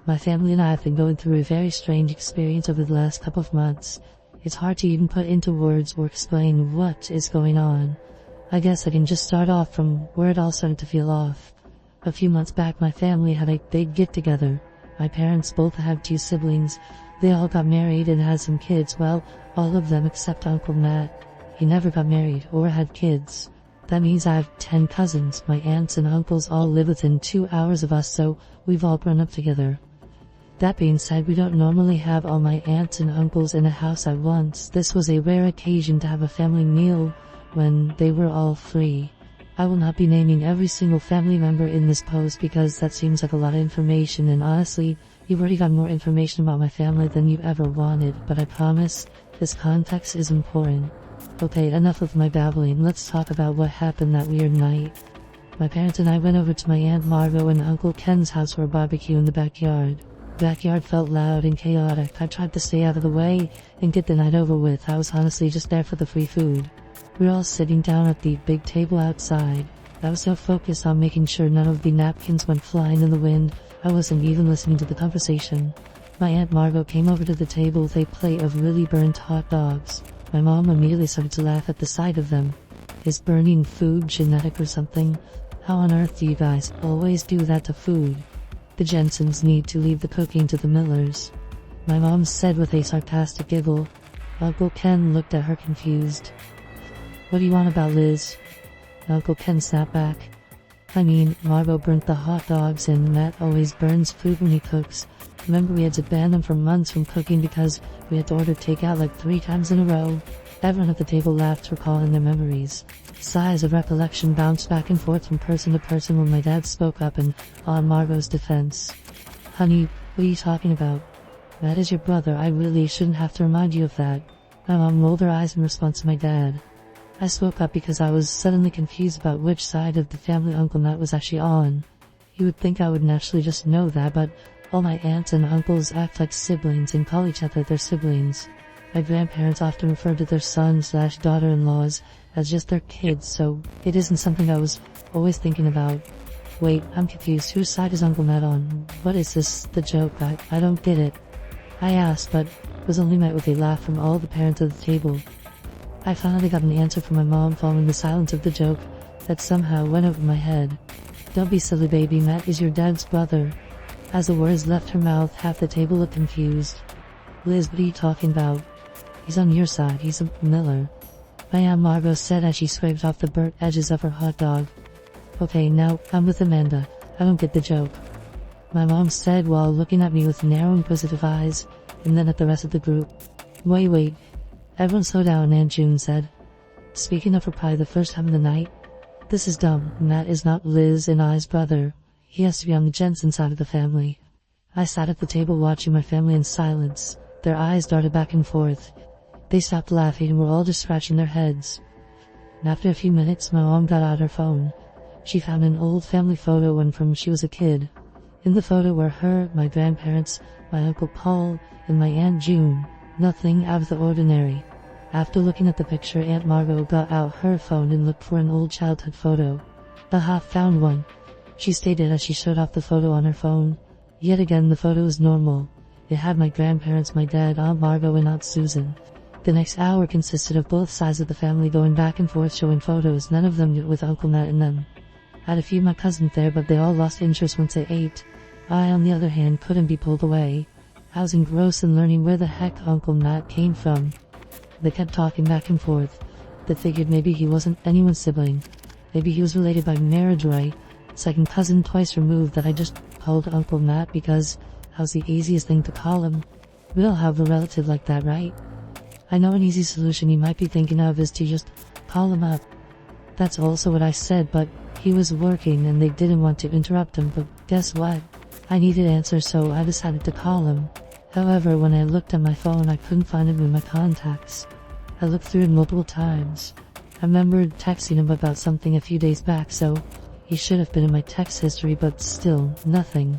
My family and I have been going through a very strange experience over the last couple of months. It's hard to even put into words or explain what is going on. I guess I can just start off from where it all started to feel off. A few months back, my family had a big get-together. My parents both have 2 siblings. They all got married and had some kids, well, all of them except Uncle Matt. He never got married or had kids. That means I have 10 cousins. My aunts and uncles all live within 2 hours of us, so we've all grown up together. That being said, we don't normally have all my aunts and uncles in a house at once. This was a rare occasion to have a family meal when they were all free. I will not be naming every single family member in this post because that seems like a lot of information, and honestly, you've already got more information about my family than you ever wanted, but I promise this context is important. Okay, enough of my babbling. Let's talk about what happened that weird night. My parents and I went over to my Aunt Margo and Uncle Ken's house for a barbecue in the backyard. The backyard felt loud and chaotic. I tried to stay out of the way and get the night over with. I was honestly just there for the free food. We were all sitting down at the big table outside. I was so focused on making sure none of the napkins went flying in the wind, I wasn't even listening to the conversation. My Aunt Margo came over to the table with a plate of really burnt hot dogs. My mom immediately started to laugh at the sight of them. Is burning food genetic or something? How on earth do you guys always do that to food? The Jensens need to leave the cooking to the Millers, my mom said with a sarcastic giggle. Uncle Ken looked at her confused. What do you want about Liz? Uncle Ken snapped back. I mean, Margo burnt the hot dogs and Matt always burns food when he cooks. Remember we had to ban them for months from cooking because we had to order takeout like 3 times in a row. Everyone at the table laughed, recalling their memories. Sighs of recollection bounced back and forth from person to person when my dad spoke up in Aunt Margo's defense. Honey, what are you talking about? Matt is your brother. I really shouldn't have to remind you of that. My mom rolled her eyes in response to my dad. I spoke up because I was suddenly confused about which side of the family Uncle Matt was actually on. You would think I would naturally just know that, but all my aunts and uncles act like siblings and call each other their siblings. My grandparents often refer to their sons/daughter-in-laws as just their kids, so it isn't something I was always thinking about. Wait, I'm confused. Whose side is Uncle Matt on? What is this? The joke? I don't get it. I asked, but was only met with a laugh from all the parents at the table. I finally got an answer from my mom following the silence of the joke that somehow went over my head. Don't be silly, baby. Matt is your dad's brother. As the words left her mouth, half the table looked confused. Liz, what are you talking about? He's on your side. He's a Miller. My Aunt Margo said as she scraped off the burnt edges of her hot dog. Okay, now I'm with Amanda. I don't get the joke. My mom said while looking at me with narrow inquisitive eyes, and then at the rest of the group. Wait. Everyone slow down, Aunt June said. Speaking of for probably the first time of the night. This is dumb. Matt is not Liz and I's brother. He has to be on the Jensen side of the family. I sat at the table watching my family in silence. Their eyes darted back and forth. They stopped laughing and were all just scratching their heads. And after a few minutes, my mom got out her phone. She found an old family photo when from she was a kid. In the photo were her, my grandparents, my Uncle Paul, and my Aunt June. Nothing out of the ordinary. After looking at the picture, Aunt Margo got out her phone and looked for an old childhood photo. Aha, found one, she stated as she showed off the photo on her phone. Yet again, the photo was normal. It had my grandparents, my dad, Aunt Margo, and Aunt Susan. The next hour consisted of both sides of the family going back and forth showing photos, none of them with Uncle Matt in them. I had a few of my cousins there, but they all lost interest once they ate. I, on the other hand, couldn't be pulled away. I was engrossed in learning where the heck Uncle Matt came from. They kept talking back and forth. They figured maybe he wasn't anyone's sibling. Maybe he was related by marriage, right? Second cousin twice removed that I just called Uncle Matt because that was the easiest thing to call him. We all have a relative like that, right? I know an easy solution you might be thinking of is to just call him up. That's also what I said, but he was working and they didn't want to interrupt him. But guess what? I needed answers, so I decided to call him. However, when I looked at my phone, I couldn't find him in my contacts. I looked through it multiple times. I remembered texting him about something a few days back, so he should have been in my text history, but still, nothing.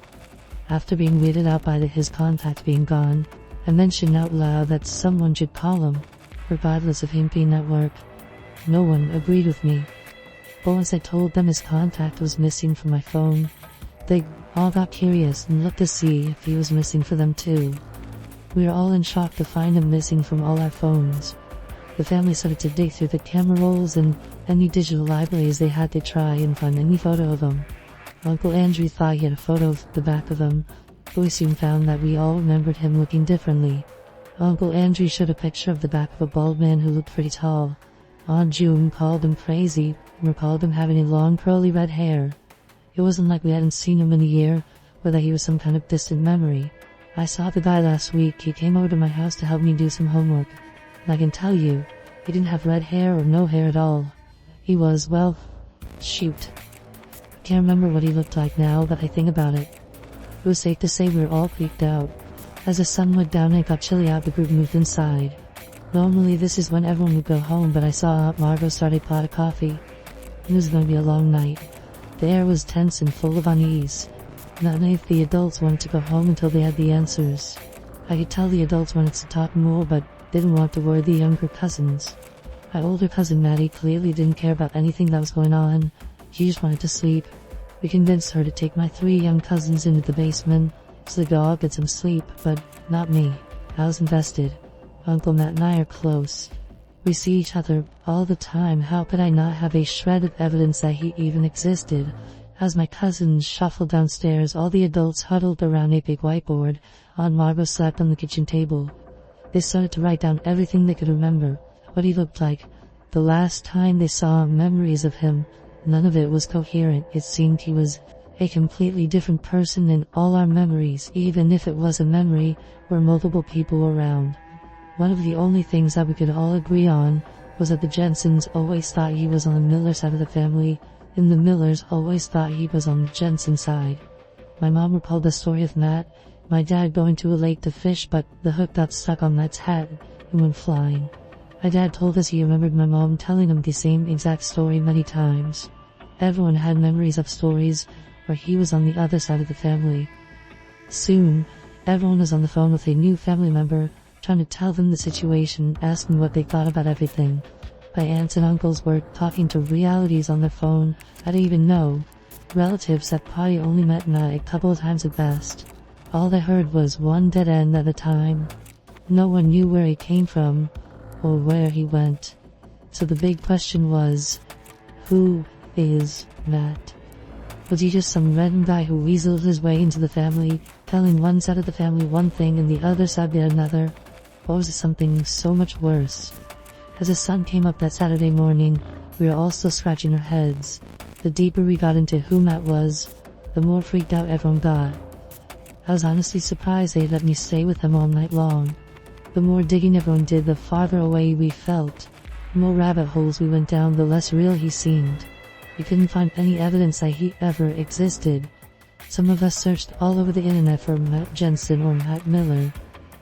After being weirded out by his contact being gone, I mentioned out loud that someone should call him, regardless of him being at work. No one agreed with me. But once I told them his contact was missing from my phone, they All got curious and looked to see if he was missing for them too. We were all in shock to find him missing from all our phones. The family started to dig through the camera rolls and any digital libraries they had to try and find any photo of him. Uncle Andrew thought he had a photo of the back of him, but we soon found that we all remembered him looking differently. Uncle Andrew showed a picture of the back of a bald man who looked pretty tall. Aunt June called him crazy and recalled him having a long curly red hair. It wasn't like we hadn't seen him in a year, or that he was some kind of distant memory. I saw the guy last week. He came over to my house to help me do some homework. And I can tell you, he didn't have red hair or no hair at all. He was, well, shoot. I can't remember what he looked like now that I think about it. It was safe to say we were all freaked out. As the sun went down and it got chilly out, the group moved inside. Normally this is when everyone would go home, but I saw Aunt Margo start a pot of coffee. It was going to be a long night. The air was tense and full of unease. None of the adults wanted to go home until they had the answers. I could tell the adults wanted to talk more, but didn't want to worry the younger cousins. My older cousin Maddie clearly didn't care about anything that was going on. She just wanted to sleep. We convinced her to take my 3 young cousins into the basement so they could all get some sleep, but not me. I was invested. Uncle Matt and I are close. We see each other all the time. How could I not have a shred of evidence that he even existed? As my cousins shuffled downstairs, all the adults huddled around a big whiteboard. Aunt Margo slept on the kitchen table. They started to write down everything they could remember, what he looked like, the last time they saw him, memories of him. None of it was coherent. It seemed he was a completely different person in all our memories. Even if it was a memory where multiple people were around. One of the only things that we could all agree on was that the Jensens always thought he was on the Miller side of the family, and the Millers always thought he was on the Jensen side. My mom recalled the story of Matt, my dad going to a lake to fish, but the hook got stuck on Matt's hat and went flying. My dad told us he remembered my mom telling him the same exact story many times. Everyone had memories of stories where he was on the other side of the family. Soon, everyone was on the phone with a new family member, trying to tell them the situation, asking what they thought about everything. My aunts and uncles were talking to realities on their phone. I didn't even know. Relatives that probably only met Matt a couple of times at best. All I heard was one dead end at a time. No one knew where he came from, or where he went. So the big question was, who is Matt? Was he just some random guy who weaseled his way into the family, telling one side of the family one thing and the other side another? Or was it something so much worse? As the sun came up that Saturday morning, we were all still scratching our heads. The deeper we got into who Matt was, the more freaked out everyone got. I was honestly surprised they let me stay with them all night long. The more digging everyone did, the farther away we felt. The more rabbit holes we went down, the less real he seemed. We couldn't find any evidence that he ever existed. Some of us searched all over the internet for Matt Jensen or Matt Miller,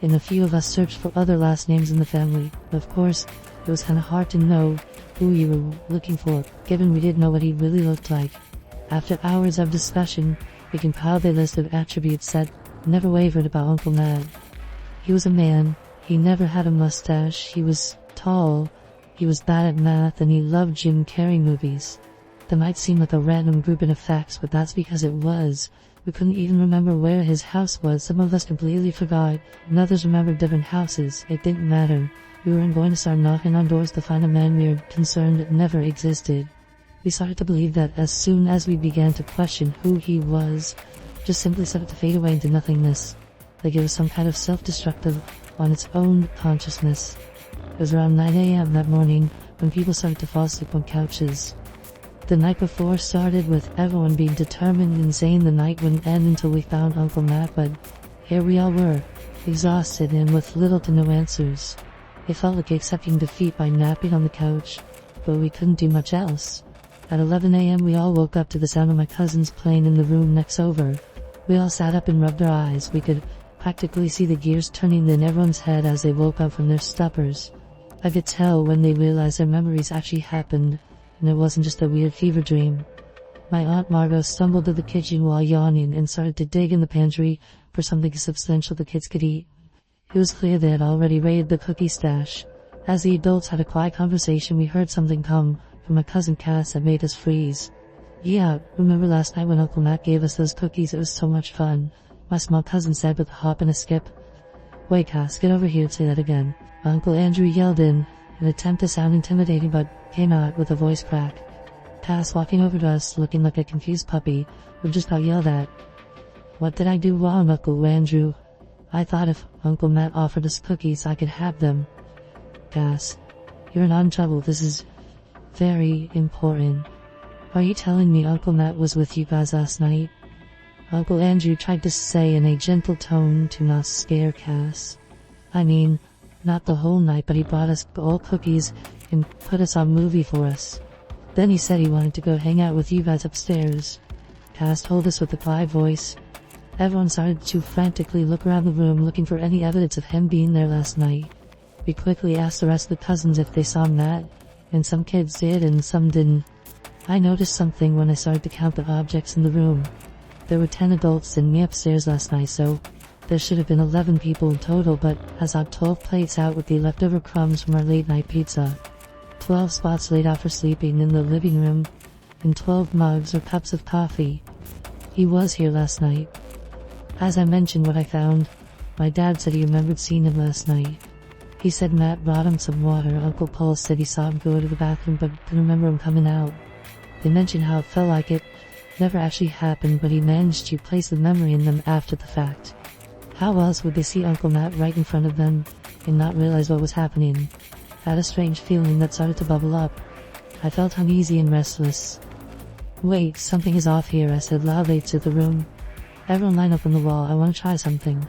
and a few of us searched for other last names in the family. Of course, it was kinda hard to know who we were looking for, given we didn't know what he really looked like. After hours of discussion, we compiled a list of attributes that never wavered about Uncle Matt. He was a man. He never had a mustache. He was tall. He was bad at math, and he loved Jim Carrey movies. That might seem like a random grouping of facts, but that's because it was. We couldn't even remember where his house was. Some of us completely forgot, and others remembered different houses. It didn't matter. We weren't going to start knocking on doors to find a man we were concerned never existed. We started to believe that as soon as we began to question who he was, just simply started to fade away into nothingness, like it was some kind of self-destructive on its own consciousness. It was around 9 a.m. that morning when people started to fall asleep on couches. The night before started with everyone being determined and saying the night wouldn't end until we found Uncle Matt, but here we all were, exhausted and with little to no answers. It felt like accepting defeat by napping on the couch, but we couldn't do much else. At 11 a.m. we all woke up to the sound of my cousins playing in the room next over. We all sat up and rubbed our eyes. We could practically see the gears turning in everyone's head as they woke up from their stuppers. I could tell when they realized their memories actually happened, and it wasn't just a weird fever dream. My Aunt Margo stumbled to the kitchen while yawning and started to dig in the pantry for something substantial the kids could eat. It was clear they had already raided the cookie stash. As the adults had a quiet conversation, we heard something come from my cousin Cass that made us freeze. Yeah, remember last night when Uncle Matt gave us those cookies? It was so much fun. My small cousin said with a hop and a skip. Wait, Cass, get over here and say that again. Uncle Andrew yelled in, an attempt to sound intimidating but came out with a voice crack. Cass walking over to us looking like a confused puppy who just got yelled at. What did I do wrong, Uncle Andrew? I thought if Uncle Matt offered us cookies I could have them. Cass, you're not in trouble. This is very important. Are you telling me Uncle Matt was with you guys last night? Uncle Andrew tried to say in a gentle tone to not scare Cass. I mean, not the whole night, but he brought us all cookies and put us on movie for us. Then he said he wanted to go hang out with you guys upstairs. Cass told us with a quiet voice. Everyone started to frantically look around the room looking for any evidence of him being there last night. We quickly asked the rest of the cousins if they saw Matt, and some kids did and some didn't. I noticed something when I started to count the objects in the room. There were 10 adults and me upstairs last night, so there should have been 11 people in total, but I saw 12 plates out with the leftover crumbs from our late night pizza, 12 spots laid out for sleeping in the living room, and 12 mugs or cups of coffee. He was here last night. As I mentioned what I found, my dad said he remembered seeing him last night. He said Matt brought him some water. Uncle Paul said he saw him go to the bathroom but couldn't remember him coming out. They mentioned how it felt like it never actually happened, but he managed to place the memory in them after the fact. How else would they see Uncle Matt right in front of them and not realize what was happening? I had a strange feeling that started to bubble up. I felt uneasy and restless. Wait, something is off here, I said loudly to the room. Everyone line up on the wall, I want to try something.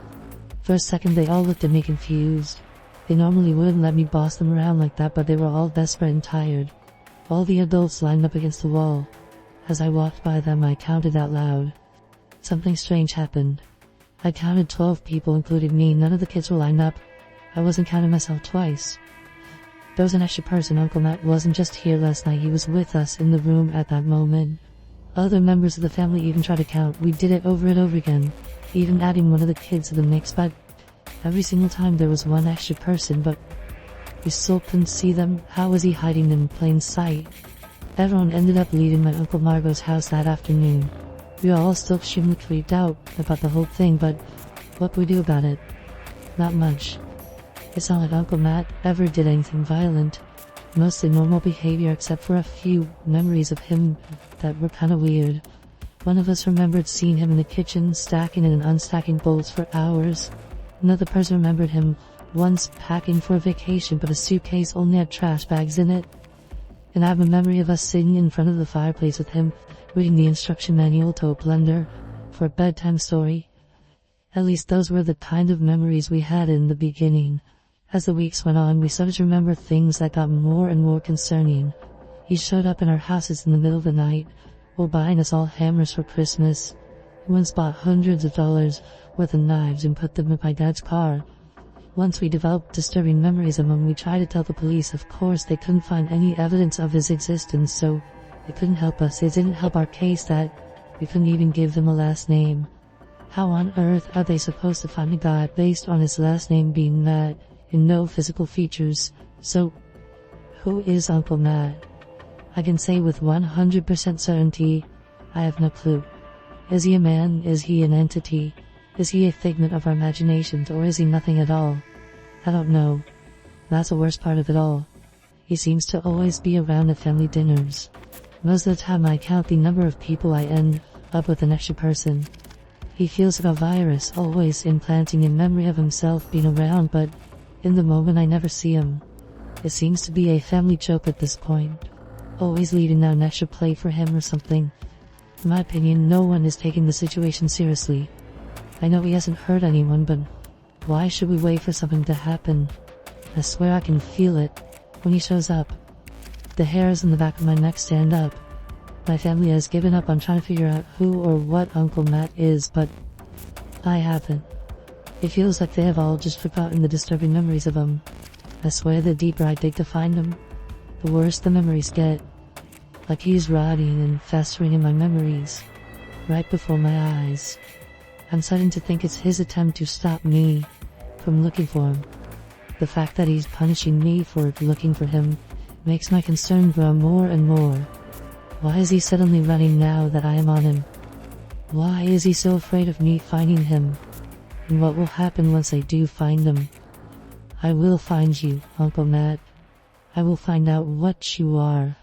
For a second they all looked at me confused. They normally wouldn't let me boss them around like that, but they were all desperate and tired. All the adults lined up against the wall. As I walked by them I counted out loud. Something strange happened. I counted 12 people, including me. None of the kids were lined up. I wasn't counting myself twice. There was an extra person. Uncle Matt wasn't just here last night, he was with us in the room at that moment. Other members of the family even tried to count. We did it over and over again, even adding one of the kids to the mix, but every single time there was one extra person, but we still couldn't see them. How was he hiding in plain sight? Everyone ended up leaving my Aunt Margo's house that afternoon. We were all still extremely creeped out about the whole thing, but what could we do about it? Not much. It's not like Uncle Matt ever did anything violent. Mostly normal behavior except for a few memories of him that were kinda weird. One of us remembered seeing him in the kitchen stacking and unstacking bolts for hours. Another person remembered him once packing for a vacation, but a suitcase only had trash bags in it. And I have a memory of us sitting in front of the fireplace with him, reading the instruction manual to a blender for a bedtime story. At least those were the kind of memories we had in the beginning. As the weeks went on, we started to remember things that got more and more concerning. He showed up in our houses in the middle of the night, while buying us all hammers for Christmas. He once bought hundreds of dollars worth of knives and put them in my dad's car. Once we developed disturbing memories of him, we tried to tell the police. Of course, they couldn't find any evidence of his existence, so they couldn't help us. It didn't help our case that we couldn't even give them a last name. How on earth are they supposed to find a guy based on his last name being Matt and no physical features? So, who is Uncle Matt? I can say with 100% certainty, I have no clue. Is he a man? Is he an entity? Is he a figment of our imaginations, or is he nothing at all? I don't know. That's the worst part of it all. He seems to always be around at family dinners. Most of the time I count the number of people, I end up with an extra person. He feels like a virus, always implanting a memory of himself being around, but in the moment I never see him. It seems to be a family joke at this point. Always leaving out an extra plate for him or something. In my opinion, no one is taking the situation seriously. I know he hasn't hurt anyone, but why should we wait for something to happen? I swear I can feel it when he shows up. The hairs on the back of my neck stand up. My family has given up on trying to figure out who or what Uncle Matt is, but I haven't. It feels like they have all just forgotten the disturbing memories of him. I swear the deeper I dig to find him, the worse the memories get. Like he's rotting and festering in my memories, right before my eyes. I'm starting to think it's his attempt to stop me from looking for him. The fact that he's punishing me for looking for him makes my concern grow more and more. Why is he suddenly running now that I am on him? Why is he so afraid of me finding him? And what will happen once I do find him? I will find you, Uncle Matt. I will find out what you are.